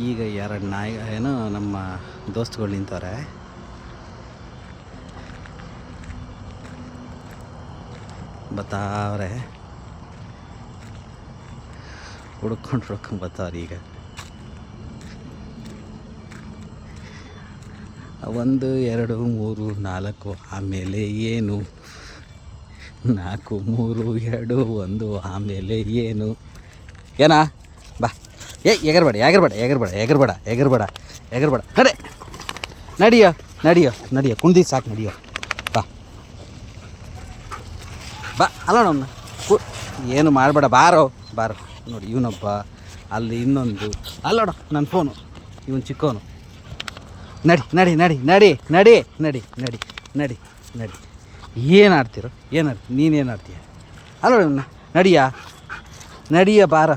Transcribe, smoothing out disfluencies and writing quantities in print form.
ಈಗ ಎರಡು ನಾಯಿ ಏನೋ ನಮ್ಮ ದೋಸ್ತುಗಳು ನಿಂತವ್ರೆ. ಬತ್ತಾವ್ರೆ, ಹುಡ್ಕೊಂಡು ಬರ್ತಾವ್ರೆ. ಈಗ 1 2 3 4 ಆಮೇಲೆ ಏನು, 4 3 2 1 ಆಮೇಲೆ ಏನು. ಏನಾ ಬಾ, ಎಗರ್ಬೇಡ ನಡಿಯೋ ಕುಂದಿ ಸಾಕು, ನಡಿಯೋ ಬಾ ಅಲ್ಲ ನಮ್ಮ ಏನು ಮಾಡಬೇಡ, ಬಾರೋ ನೋಡಿ. ಇವನೊಬ್ಬ ಅಲ್ಲಿ, ಇನ್ನೊಂದು ಅಲ್ಲೋಡ ನನ್ನ ಫೋನು, ಇವನು ಚಿಕ್ಕವನು. ನಡಿ. ಏನು ಆಡ್ತೀರೋ ನೀನೇನು ಆಡ್ತೀಯ? ಅಲ್ಲೋಡ ಇವನ್ನ, ನಡಿಯ ಬಾರ